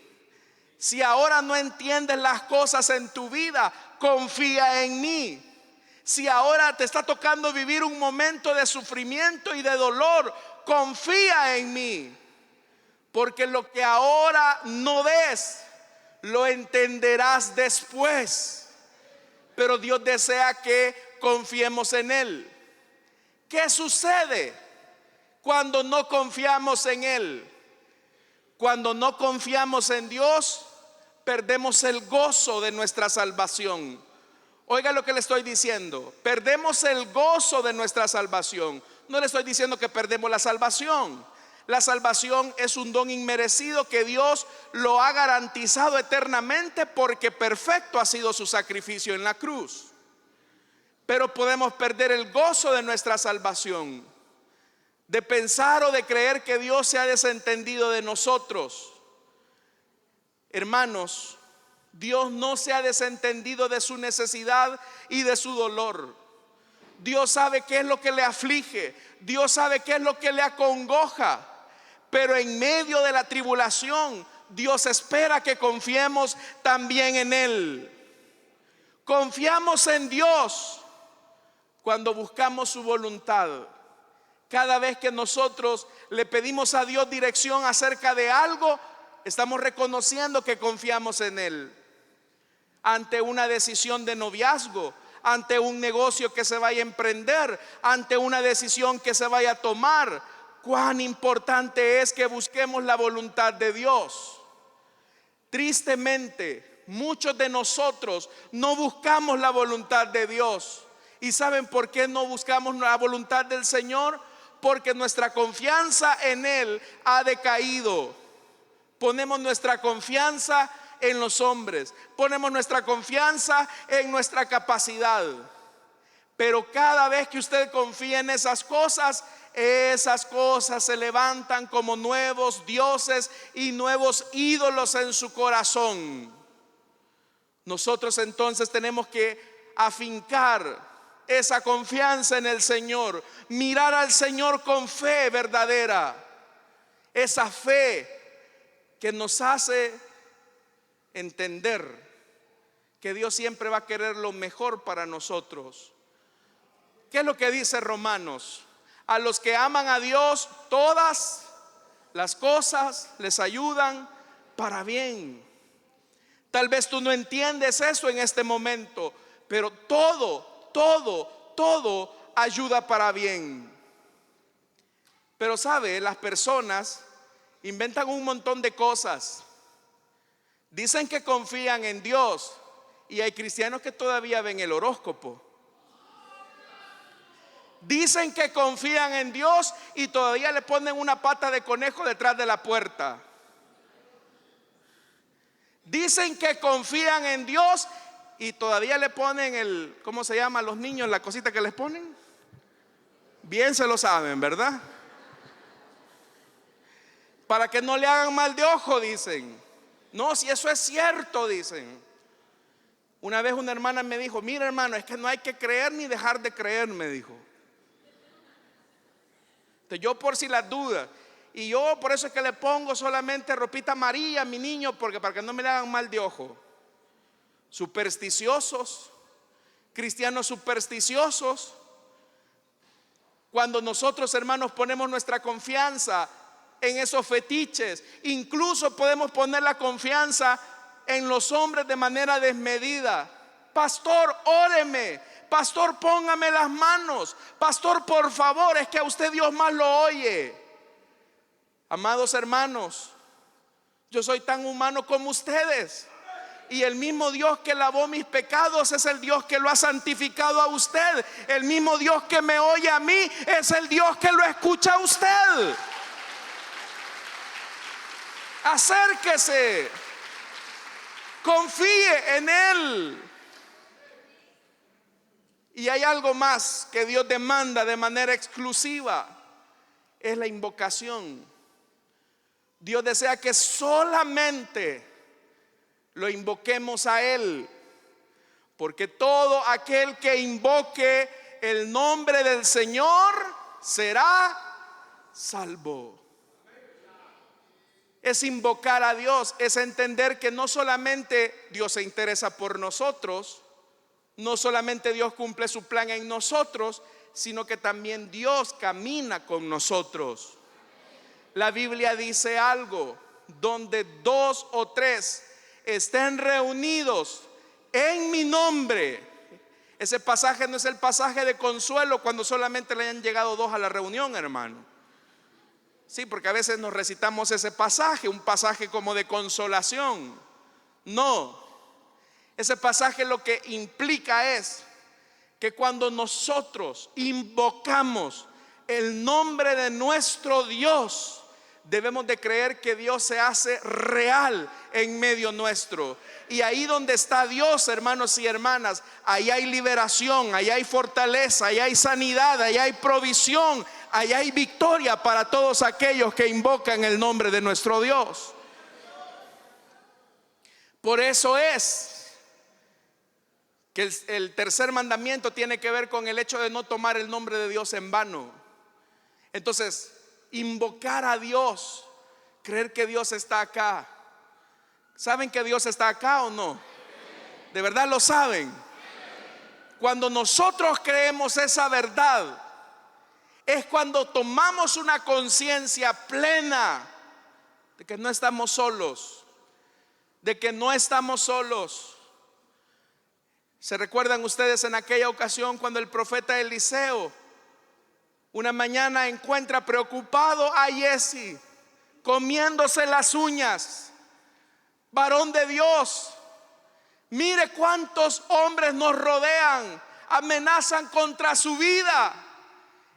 Si ahora no entiendes las cosas en tu vida, confía en mí. Si ahora te está tocando vivir un momento de sufrimiento y de dolor, confía en mí. Porque lo que ahora no ves, lo entenderás después. Pero Dios desea que confiemos en Él. ¿Qué sucede cuando no confiamos en Él? Cuando no confiamos en Dios, perdemos el gozo de nuestra salvación. Oiga lo que le estoy diciendo: perdemos el gozo de nuestra salvación. No le estoy diciendo que perdemos la salvación. La salvación es un don inmerecido que Dios lo ha garantizado eternamente, porque perfecto ha sido su sacrificio en la cruz. Pero podemos perder el gozo de nuestra salvación, de pensar o de creer que Dios se ha desentendido de nosotros. Hermanos, Dios no se ha desentendido de su necesidad y de su dolor. Dios sabe qué es lo que le aflige, Dios sabe qué es lo que le acongoja. Pero en medio de la tribulación, Dios espera que confiemos también en Él. Confiamos en Dios cuando buscamos su voluntad. Cada vez que nosotros le pedimos a Dios dirección acerca de algo, estamos reconociendo que confiamos en Él. Ante una decisión de noviazgo, ante un negocio que se vaya a emprender, ante una decisión que se vaya a tomar, cuán importante es que busquemos la voluntad de Dios. Tristemente, muchos de nosotros no buscamos la voluntad de Dios. ¿Y saben por qué no buscamos la voluntad del Señor? Porque nuestra confianza en Él ha decaído. Ponemos nuestra confianza en los hombres, ponemos nuestra confianza en nuestra capacidad. Pero cada vez que usted confía en esas cosas se levantan como nuevos dioses y nuevos ídolos en su corazón. Nosotros entonces tenemos que afincar esa confianza en el Señor, mirar al Señor con fe verdadera, esa fe que nos hace entender que Dios siempre va a querer lo mejor para nosotros. ¿Qué es lo que dice Romanos? A los que aman a Dios, todas las cosas les ayudan para bien. Tal vez tú no entiendes eso en este momento, pero todo ayuda para bien. Pero sabe, las personas inventan un montón de cosas. Dicen que confían en Dios y hay cristianos que todavía ven el horóscopo. Dicen que confían en Dios y todavía le ponen una pata de conejo detrás de la puerta. Dicen que confían en Dios y todavía le ponen ¿cómo se llama a los niños? La cosita que les ponen. Bien se lo saben, ¿verdad? Para que no le hagan mal de ojo, dicen. No, si eso es cierto, dicen. Una vez una hermana me dijo: mira, hermano, es que no hay que creer ni dejar de creer, me dijo. Entonces yo, por si las dudas, y yo por eso es que le pongo solamente ropita amarilla a mi niño, porque para que no me le hagan mal de ojo. Supersticiosos, cristianos supersticiosos. Cuando nosotros, hermanos, ponemos nuestra confianza en esos fetiches, incluso podemos poner la confianza en los hombres de manera desmedida. Pastor, óreme. Pastor, póngame las manos. Pastor, por favor, es que a usted Dios más lo oye. Amados hermanos, yo soy tan humano como ustedes, y el mismo Dios que lavó mis pecados es el Dios que lo ha santificado a usted. El mismo Dios que me oye a mí es el Dios que lo escucha a usted. Acérquese, confíe en Él. Y hay algo más que Dios demanda de manera exclusiva: es la invocación. Dios desea que solamente lo invoquemos a Él, porque todo aquel que invoque el nombre del Señor será salvo. Es invocar a Dios, es entender que no solamente Dios se interesa por nosotros, no solamente Dios cumple su plan en nosotros, sino que también Dios camina con nosotros. La Biblia dice algo: donde 2 o 3 estén reunidos en mi nombre. Ese pasaje no es el pasaje de consuelo cuando solamente le han llegado 2 a la reunión, hermano. Sí, porque a veces nos recitamos ese pasaje, un pasaje como de consolación. No, ese pasaje lo que implica es que cuando nosotros invocamos el nombre de nuestro Dios, debemos de creer que Dios se hace real en medio nuestro. Y ahí donde está Dios, hermanos y hermanas, ahí hay liberación, ahí hay fortaleza, ahí hay sanidad, ahí hay provisión, ahí hay victoria para todos aquellos que invocan el nombre de nuestro Dios. Por eso es que el tercer mandamiento tiene que ver con el hecho de no tomar el nombre de Dios en vano. Entonces, invocar a Dios, creer que Dios está acá. ¿Saben que Dios está acá o no? ¿De verdad lo saben? Cuando nosotros creemos esa verdad, es cuando tomamos una conciencia plena de que no estamos solos, de que no estamos solos. ¿Se recuerdan ustedes en aquella ocasión cuando el profeta Eliseo una mañana encuentra preocupado a Giezi comiéndose las uñas? Varón de Dios, mire cuántos hombres nos rodean, amenazan contra su vida.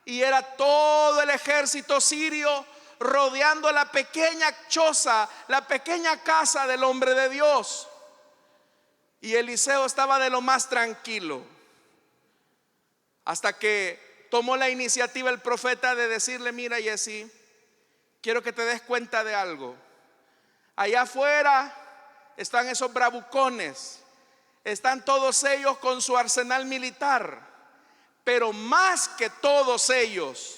Y era todo el ejército sirio rodeando la pequeña choza, la pequeña casa del hombre de Dios. Y Eliseo estaba de lo más tranquilo, hasta que tomó la iniciativa el profeta de decirle: mira, Giezi, quiero que te des cuenta de algo. Allá afuera están esos bravucones, están todos ellos con su arsenal militar. pero más que todos ellos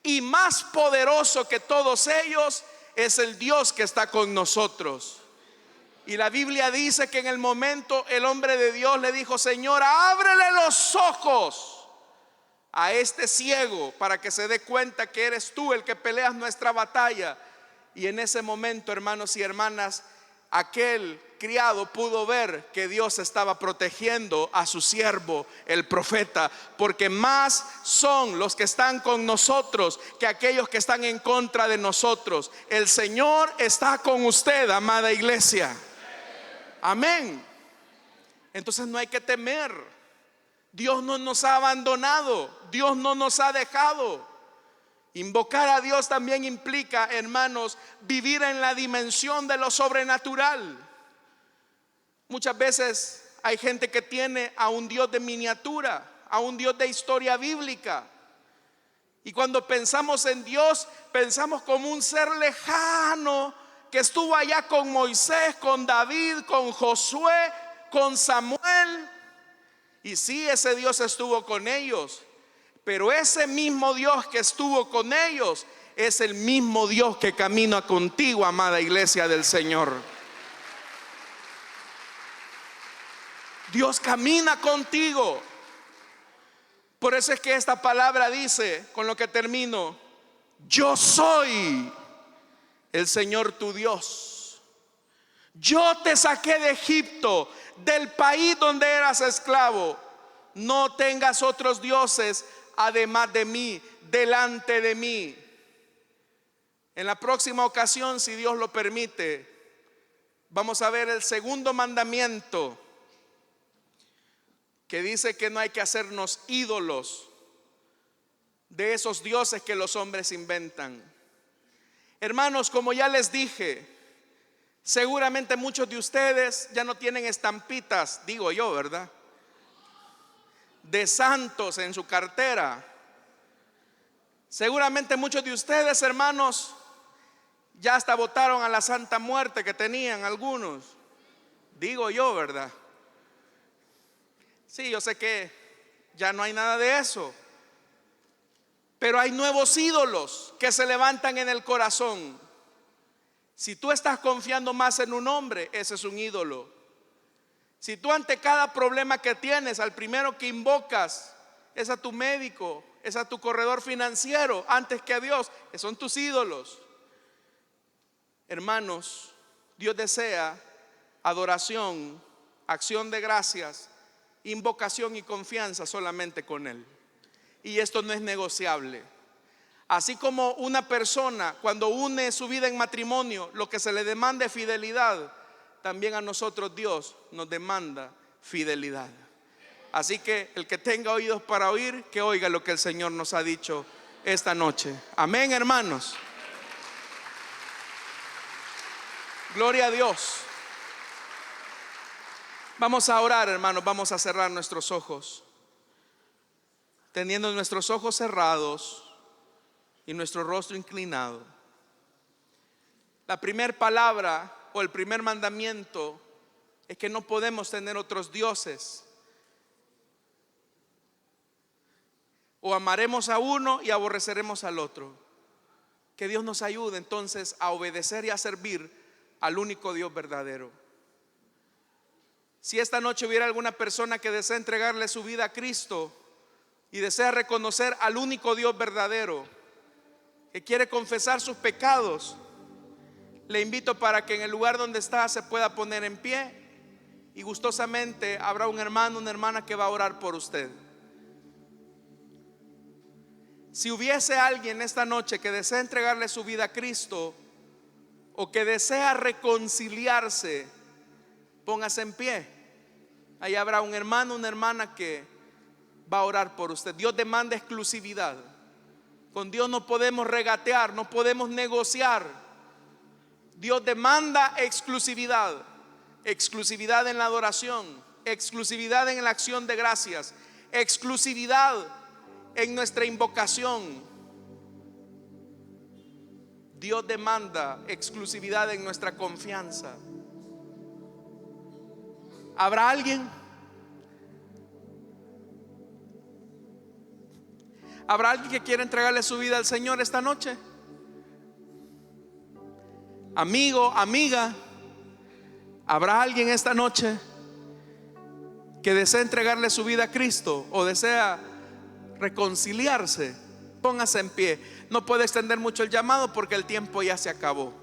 y más poderoso que todos ellos es el Dios que está con nosotros. Y la Biblia dice que en el momento el hombre de Dios le dijo: Señor, ábrele los ojos a este ciego para que se dé cuenta que eres tú el que peleas nuestra batalla. Y en ese momento, hermanos y hermanas, aquel criado pudo ver que Dios estaba protegiendo a su siervo, el profeta, porque más son los que están con nosotros que aquellos que están en contra de nosotros. El Señor está con usted, amada iglesia. Amén. Entonces no hay que temer. Dios no nos ha abandonado, Dios no nos ha dejado. Invocar a Dios también implica, hermanos, vivir en la dimensión de lo sobrenatural. Muchas veces hay gente que tiene a un Dios de miniatura, a un Dios de historia bíblica. Y cuando pensamos en Dios, pensamos como un ser lejano que estuvo allá con Moisés, con David, con Josué, con Samuel. Y sí, ese Dios estuvo con ellos, pero ese mismo Dios que estuvo con ellos es el mismo Dios que camina contigo, amada iglesia del Señor. Dios camina contigo. Por eso es que esta palabra dice, con lo que termino: yo soy el Señor tu Dios. Yo te saqué de Egipto, del país donde eras esclavo. No tengas otros dioses además de mí, delante de mí. En la próxima ocasión, si Dios lo permite, vamos a ver el segundo mandamiento, que dice que no hay que hacernos ídolos de esos dioses que los hombres inventan. Hermanos, como ya les dije, seguramente muchos de ustedes ya no tienen estampitas, digo yo, ¿verdad?, de santos en su cartera. Seguramente muchos de ustedes, hermanos, ya hasta votaron a la Santa Muerte que tenían algunos, digo yo, ¿verdad? Sí, yo sé que ya no hay nada de eso, pero hay nuevos ídolos que se levantan en el corazón. Si tú estás confiando más en un hombre, ese es un ídolo. Si tú ante cada problema que tienes, al primero que invocas es a tu médico, es a tu corredor financiero, antes que a Dios, son tus ídolos. Hermanos, Dios desea adoración, acción de gracias, invocación y confianza solamente con Él. Y esto no es negociable. Así como una persona cuando une su vida en matrimonio, lo que se le demanda es fidelidad, también a nosotros Dios nos demanda fidelidad. Así que el que tenga oídos para oír, que oiga lo que el Señor nos ha dicho esta noche. Amén, hermanos. Gloria a Dios. Vamos a orar, hermanos. Vamos a cerrar nuestros ojos, teniendo nuestros ojos cerrados y nuestro rostro inclinado. La primera palabra o el primer mandamiento es que no podemos tener otros dioses. O amaremos a uno y aborreceremos al otro. Que Dios nos ayude entonces a obedecer y a servir al único Dios verdadero. Si esta noche hubiera alguna persona que desea entregarle su vida a Cristo y desea reconocer al único Dios verdadero, que quiere confesar sus pecados, le invito para que en el lugar donde está se pueda poner en pie, y gustosamente habrá un hermano, una hermana que va a orar por usted. Si hubiese alguien esta noche que desea entregarle su vida a Cristo o que desea reconciliarse, póngase en pie. Ahí habrá un hermano, una hermana que va a orar por usted. Dios demanda exclusividad. Con Dios no podemos regatear, no podemos negociar. Dios demanda exclusividad. Exclusividad en la adoración, exclusividad en la acción de gracias, exclusividad en nuestra invocación. Dios demanda exclusividad en nuestra confianza. ¿Habrá alguien? ¿Habrá alguien que quiera entregarle su vida al Señor esta noche? Amigo, amiga, ¿habrá alguien esta noche que desea entregarle su vida a Cristo o desea reconciliarse? Póngase en pie. No puedo extender mucho el llamado porque el tiempo ya se acabó.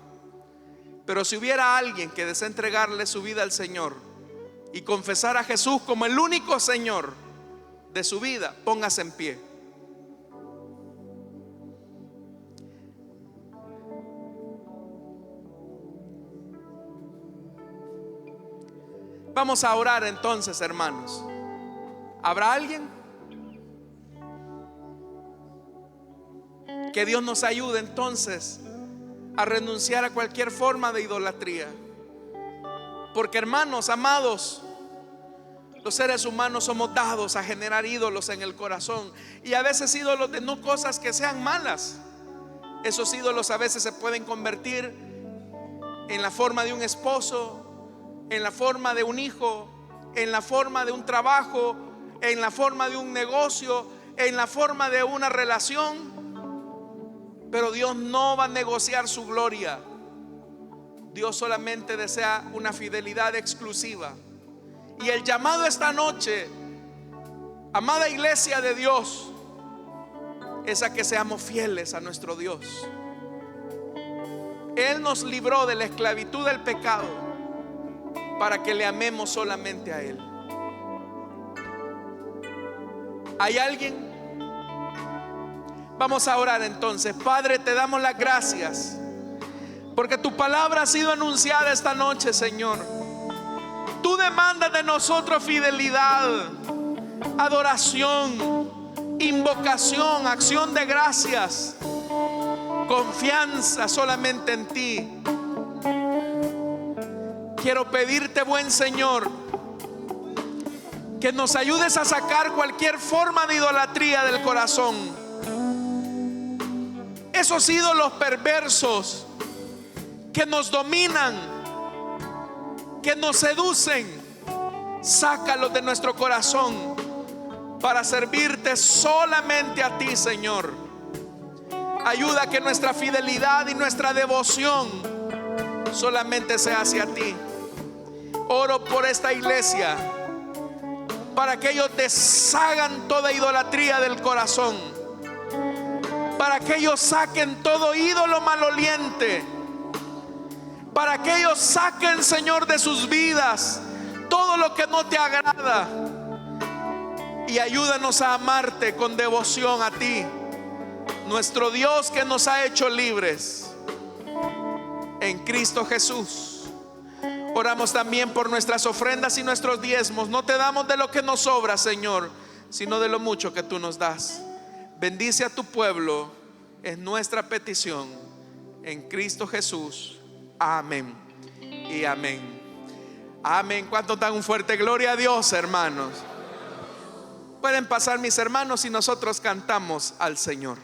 Pero si hubiera alguien que desea entregarle su vida al Señor y confesar a Jesús como el único Señor de su vida, póngase en pie. Vamos a orar entonces, hermanos. ¿Habrá alguien? Que Dios nos ayude entonces a renunciar a cualquier forma de idolatría. Porque, hermanos amados, los seres humanos somos dados a generar ídolos en el corazón. Y a veces ídolos de no cosas que sean malas. Esos ídolos a veces se pueden convertir en la forma de un esposo, en la forma de un hijo, en la forma de un trabajo, en la forma de un negocio, en la forma de una relación. Pero Dios no va a negociar su gloria. Dios solamente desea una fidelidad exclusiva. Y el llamado esta noche, amada iglesia de Dios, es a que seamos fieles a nuestro Dios. Él nos libró de la esclavitud del pecado para que le amemos solamente a Él. ¿Hay alguien? Vamos a orar entonces. Padre, te damos las gracias porque tu palabra ha sido anunciada esta noche, Señor. Tú demandas de nosotros fidelidad, adoración, invocación, acción de gracias, confianza solamente en ti. Quiero pedirte, buen Señor, que nos ayudes a sacar cualquier forma de idolatría del corazón. Esos ídolos perversos que nos dominan, que nos seducen, sácalos de nuestro corazón para servirte solamente a ti, Señor. Ayuda a que nuestra fidelidad y nuestra devoción solamente sea hacia ti. Oro por esta iglesia para que ellos deshagan toda idolatría del corazón, para que ellos saquen todo ídolo maloliente, para que ellos saquen, Señor, de sus vidas todo lo que no te agrada, y ayúdanos a amarte con devoción a ti, nuestro Dios que nos ha hecho libres en Cristo Jesús. Oramos también por nuestras ofrendas y nuestros diezmos. No te damos de lo que nos sobra, Señor, sino de lo mucho que tú nos das. Bendice a tu pueblo, es nuestra petición en Cristo Jesús. Amén y amén. Amén. ¿Cuántos dan un fuerte gloria a Dios, hermanos? Pueden pasar mis hermanos y nosotros cantamos al Señor.